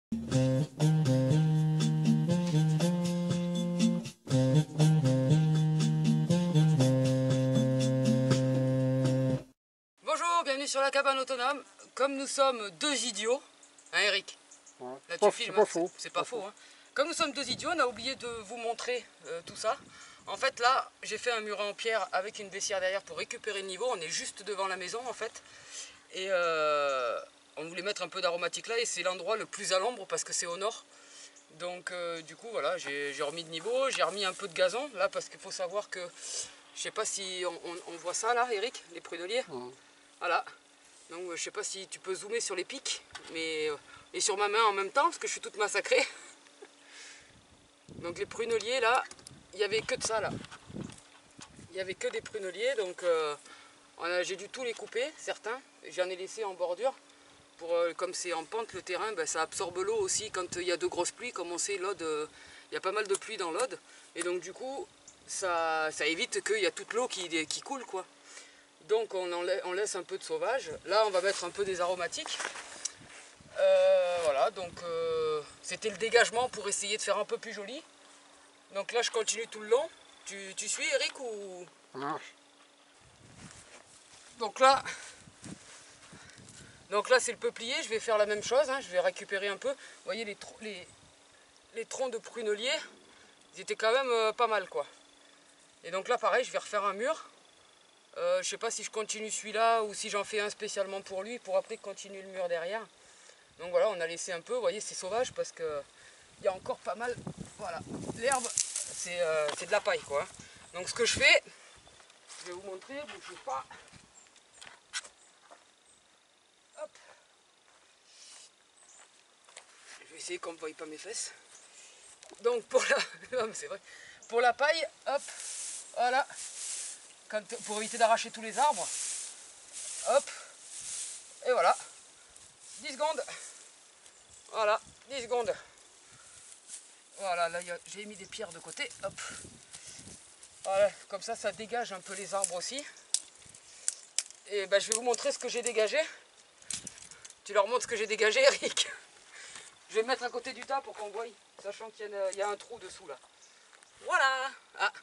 Bonjour, bienvenue sur la cabane autonome. Comme nous sommes deux idiots, hein Eric? Ouais. Là tu filmes, c'est pas faux. Hein. Comme nous sommes deux idiots, on a oublié de vous montrer tout ça. En fait là, j'ai fait un muret en pierre avec une baissière derrière pour récupérer le niveau. On est juste devant la maison en fait. Et on voulait mettre un peu d'aromatique là et c'est l'endroit le plus à l'ombre parce que c'est au nord. Donc du coup voilà, j'ai remis de niveau, j'ai remis un peu de gazon là parce qu'il faut savoir que, je sais pas si on voit ça là Eric, les pruneliers. Voilà, donc je sais pas si tu peux zoomer sur les pics, mais et sur ma main en même temps parce que je suis toute massacrée. Donc les pruneliers là, il n'y avait que de ça là. Il n'y avait que des pruneliers, donc j'ai dû tous les couper, certains. J'en ai laissé en bordure. Comme c'est en pente le terrain, ben, ça absorbe l'eau aussi quand il y a de grosses pluies. Comme on sait, l'Aude, il y a pas mal de pluie dans l'Aude. Et donc du coup, ça évite qu'il y a toute l'eau qui coule quoi. Donc on laisse un peu de sauvage. Là on va mettre un peu des aromatiques. Voilà, donc c'était le dégagement pour essayer de faire un peu plus joli. Donc là je continue tout le long. Tu suis Eric ou... Ça marche. Donc là c'est le peuplier, je vais faire la même chose, hein. Je vais récupérer un peu. Vous voyez les troncs de prunelier, ils étaient quand même pas mal quoi. Et donc là pareil, je vais refaire un mur. Je sais pas si je continue celui-là ou si j'en fais un spécialement pour lui, pour après continuer le mur derrière. Donc voilà, on a laissé un peu, vous voyez c'est sauvage parce que il y a encore pas mal, voilà, l'herbe c'est de la paille quoi. Donc ce que je fais, je vais vous montrer, bougez pas. Hop. Je vais essayer qu'on ne voie pas mes fesses. Donc pour la, non, mais c'est vrai, pour la paille, hop, voilà. Pour éviter d'arracher tous les arbres, hop, et voilà, 10 secondes, voilà, 10 secondes, voilà, là j'ai mis des pierres de côté, hop, voilà, comme ça dégage un peu les arbres aussi, et ben, je vais vous montrer ce que j'ai dégagé, tu leur montres ce que j'ai dégagé Eric, je vais me mettre à côté du tas pour qu'on voie, sachant qu'il y a un trou dessous là, voilà, ah.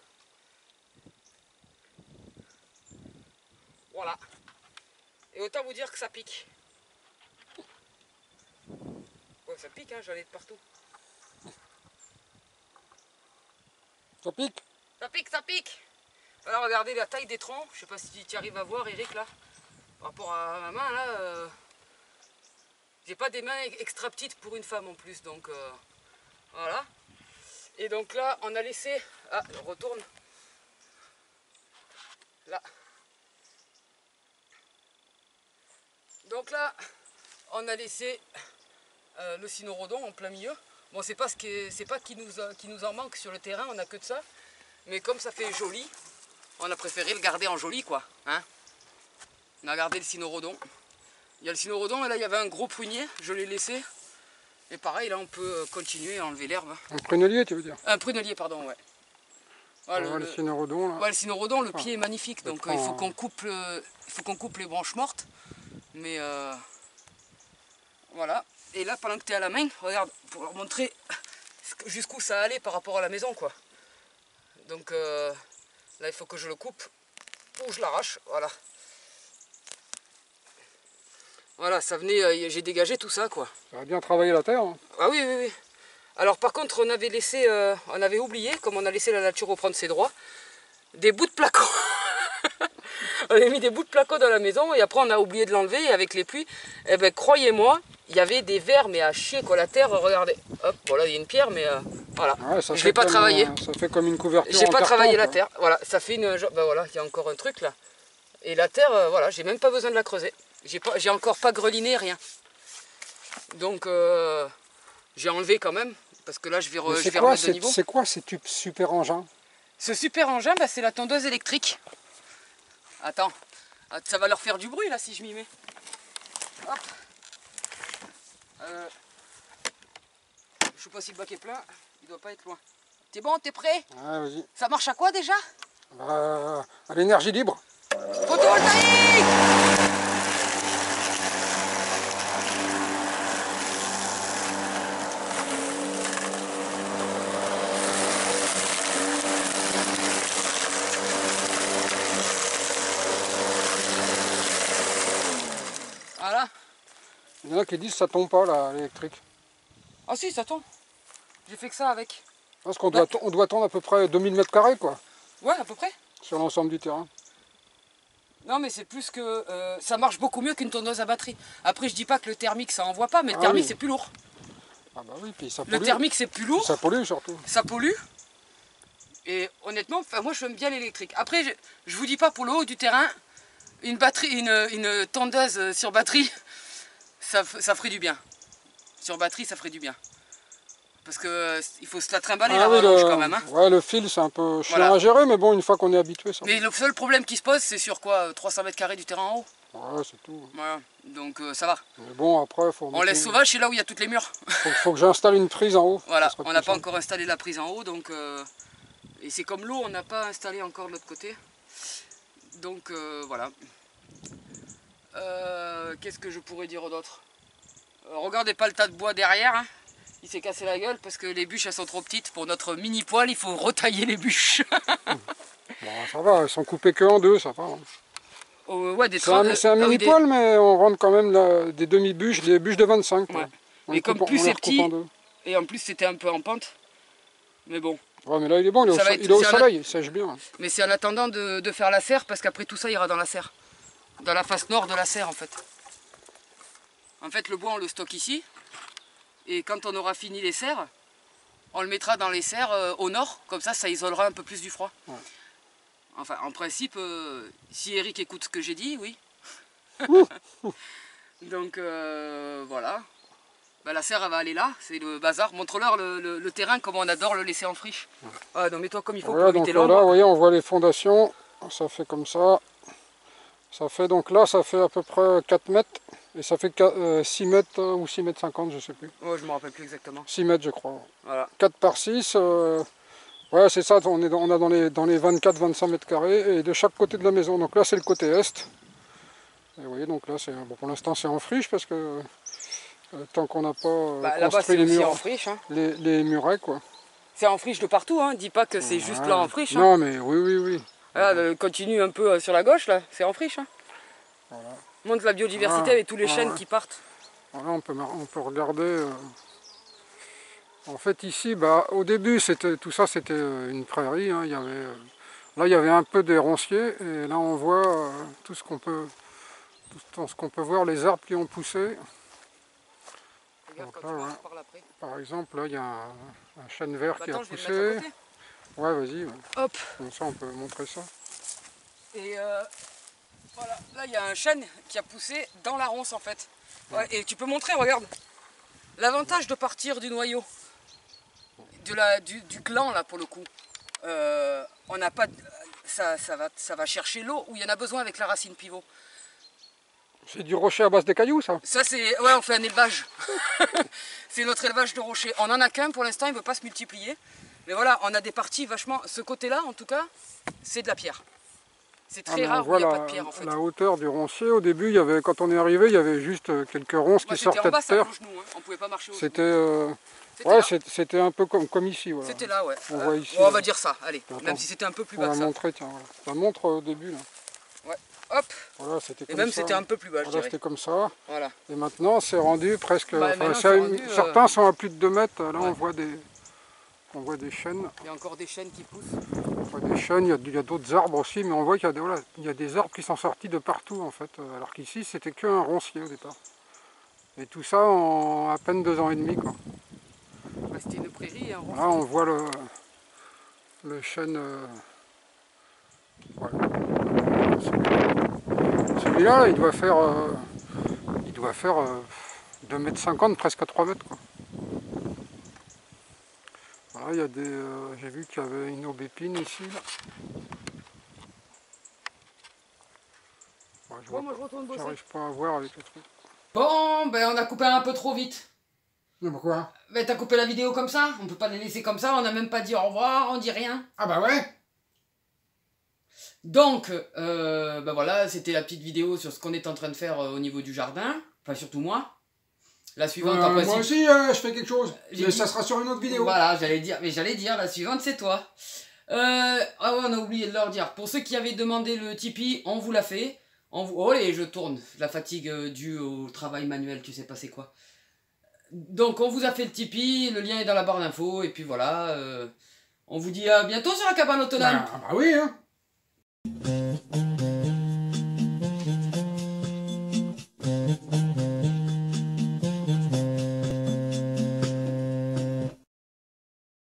Voilà. Et autant vous dire que ça pique. Ouais, ça pique, hein, j'en ai de partout. Ça pique? Ça pique, ça pique. Alors regardez la taille des troncs. Je sais pas si tu arrives à voir Eric là. Par rapport à ma main là. J'ai pas des mains extra petites pour une femme en plus. Donc voilà. Et donc là on a laissé. Ah, on retourne. Là. Donc là, on a laissé le cynorhodon en plein milieu. Bon, c'est pas qui nous en manque sur le terrain, on n'a que de ça. Mais comme ça fait joli, on a préféré le garder en joli, quoi. Hein, on a gardé le cynorhodon. Il y a le cynorhodon et là il y avait un gros prunier, je l'ai laissé. Et pareil, là on peut continuer à enlever l'herbe. Un prunelier, tu veux dire? Un prunelier, pardon, ouais. Voilà, le cynorhodon là. Ouais, le cynorhodon, le pied est magnifique, donc il faut qu'on coupe les branches mortes. Mais voilà. Et là, pendant que tu es à la main, regarde, pour leur montrer jusqu'où ça allait par rapport à la maison, quoi. Donc là, il faut que je le coupe ou je l'arrache. Voilà. Voilà, ça venait, j'ai dégagé tout ça, quoi. Ça a bien travaillé la terre. Hein. Ah oui, oui, oui. Alors par contre, on avait oublié, comme on a laissé la nature reprendre ses droits, des bouts de placo. On a mis des bouts de placo dans la maison et après on a oublié de l'enlever et avec les pluies, eh ben, croyez-moi, il y avait des vers mais à chier quoi, la terre, regardez, hop, voilà il y a une pierre mais voilà, Ouais, je ne l'ai pas travaillé. Ça fait comme une couverture. J'ai pas travaillé la quoi. terre, voilà, ça fait une, ben voilà, il y a encore un truc là. Et la terre, voilà, j'ai même pas besoin de la creuser, j'ai encore pas greliné, rien. Donc j'ai enlevé quand même, parce que là je vais remettre de niveau. C'est quoi ces super engins? Ce super engin, ben, c'est la tondeuse électrique. Attends, ça va leur faire du bruit là si je m'y mets. Hop. Je sais pas si le bac est plein, il doit pas être loin. T'es bon, t'es prêt? Ouais, vas-y. Ça marche à quoi déjà? À l'énergie libre. Photovoltaïque! y en a qui disent que ça tombe pas là, l'électrique. Ah si, ça tombe. J'ai fait que ça avec. Parce qu'on doit, on doit tondre à peu près 2000 mètres carrés quoi, Ouais, à peu près. sur l'ensemble du terrain. Non mais c'est plus que... ça marche beaucoup mieux qu'une tondeuse à batterie. Après je dis pas que le thermique ça envoie pas, mais le Ah thermique oui. c'est plus lourd. Ah bah oui, puis ça pollue. Le thermique c'est plus lourd, Ça pollue surtout. ça pollue. Et honnêtement, moi j'aime bien l'électrique. Après je vous dis pas pour le haut du terrain, une tondeuse sur batterie, ça ferait du bien. Sur batterie ça ferait du bien. Parce que il faut se la trimballer la oui, rallonge quand même. Hein. Ouais, le fil c'est un peu chiant Voilà. à gérer, mais bon, une fois qu'on est habitué, ça Mais le seul problème qui se pose c'est sur quoi 300 mètres carrés du terrain en haut. va. Ouais, c'est tout. Voilà, donc ça va. Mais bon, après, On laisse sauvage, c'est là où il y a toutes les murs. faut que j'installe une prise en haut. Voilà, Ça sera on n'a plus pas simple. encore installé la prise en haut, donc et c'est comme l'eau, on n'a pas installé encore de l'autre côté. Donc voilà. Qu'est-ce que je pourrais dire d'autre? Regardez pas le tas de bois derrière, hein. Il s'est cassé la gueule parce que les bûches elles sont trop petites pour notre mini poêle, il faut retailler les bûches. Bon, ça va, elles sont coupées que en deux, ça va. Hein. Ouais, des C'est un mini poêle, mais on rentre quand même des demi-bûches, des bûches de 25. Quoi. Ouais. Mais comme plus c'est petit, et en plus c'était un peu en pente, mais bon. Ouais, mais là il est bon, il est au soleil, il sèche bien. Mais c'est en attendant de faire la serre, parce qu'après tout ça ira dans la serre. Dans la face nord de la serre en fait. En fait le bois on le stocke ici, et quand on aura fini les serres, on le mettra dans les serres au nord, comme ça isolera un peu plus du froid. Ouais. Enfin en principe, si Eric écoute ce que j'ai dit, oui. Donc voilà. Bah, la serre elle va aller là, c'est le bazar. Montre-leur le terrain, comme on adore le laisser en friche. Ouais. Ah, donc mets-toi comme il faut pour éviter l'ombre. Là, vous voyez, on voit les fondations, ça fait comme ça. Ça fait donc là, ça fait à peu près 4 mètres. Et ça fait 6 mètres ou 6 mètres 50, je sais plus. Ouais, je me rappelle plus exactement. 6 mètres, je crois. Voilà. 4 par 6. Ouais, c'est ça, on a dans les 24-25 mètres carrés. Et de chaque côté de la maison. Donc là, c'est le côté est. Et vous voyez, donc là, bon, pour l'instant, c'est en friche parce que tant qu'on n'a pas construit les murs, en friche, hein. les murets, quoi. C'est en friche de partout, hein. Dis pas que c'est juste là en friche. Hein. Non, mais oui. Voilà, continue un peu sur la gauche, là, c'est en friche. Hein. Voilà. Montre la biodiversité avec tous les chênes qui partent. Voilà, on peut regarder. En fait, ici, au début, tout ça, c'était une prairie. Hein. Là, il y avait un peu des ronciers. Et là, on voit tout ce qu'on peut voir, les arbres qui ont poussé. Regarde donc, quand là, tu par l'après. Par exemple, là, il y a un chêne vert qui a poussé. Je vais le mettre à côté. Ouais, vas-y. Ouais. Hop. Comme ça, on peut montrer ça. Et voilà, là, il y a un chêne qui a poussé dans la ronce, en fait. Ouais, et tu peux montrer, regarde. L'avantage de partir du noyau, du gland, là, pour le coup, on n'a pas... Ça va chercher l'eau où il y en a besoin avec la racine pivot. C'est du rocher à base de cailloux, ça? Ça, c'est... Ouais, on fait un élevage. C'est notre élevage de rochers. On en a qu'un pour l'instant, il ne veut pas se multiplier. Mais voilà, on a des parties vachement... Ce côté-là, en tout cas, c'est de la pierre. C'est très rare où il n'y a pas de pierre, en fait. La hauteur du roncier, au début, quand on est arrivé, il y avait juste quelques ronces qui sortaient de terre. C'était en bas, ça, hein. On ne pouvait pas marcher au c'était un peu comme ici. Voilà. C'était là, ouais. On voit ici, on va dire ça, allez. Attends, même si c'était un peu plus bas que ça. Montrer, tiens, voilà. La montre au début, là. Ouais, hop. Voilà, c'était comme et même ça. c'était un peu plus bas, je dirais. C'était comme ça. Voilà. Et maintenant, c'est rendu presque... certains sont à plus de 2 mètres. Là, on voit des chênes. Il y a encore des chênes qui poussent. On voit des chênes, il y a d'autres arbres aussi, mais on voit qu'il y a des arbres qui sont sortis de partout, en fait. Alors qu'ici, c'était qu'un roncier au départ. Et tout ça en à peine 2 ans et demi, quoi. Bah, c'était une prairie et un roncier. Là, on voit le chêne... Voilà. Celui-là, il doit faire 2,50 m, presque à 3 mètres, quoi. Voilà, il y a des... j'ai vu qu'il y avait une aubépine ici, là. Ouais, j'arrive pas à voir avec le truc. Bon, ben on a coupé un peu trop vite. Mais pourquoi? Ben t'as coupé la vidéo comme ça, on peut pas les laisser comme ça, on n'a même pas dit au revoir, on dit rien. Ah bah ouais. Donc, ben voilà, c'était la petite vidéo sur ce qu'on est en train de faire au niveau du jardin. Enfin, surtout moi. La suivante, en principe... Moi aussi, je fais quelque chose, mais ça sera sur une autre vidéo. Voilà, j'allais dire, la suivante, c'est toi. Ah ouais, on a oublié de leur dire. Pour ceux qui avaient demandé le Tipeee, on vous l'a fait. Oh, allez, je tourne. La fatigue due au travail manuel, tu sais pas c'est quoi. Donc, on vous a fait le Tipeee, le lien est dans la barre d'infos, et puis voilà. On vous dit à bientôt sur la cabane autonome. Bah oui, hein.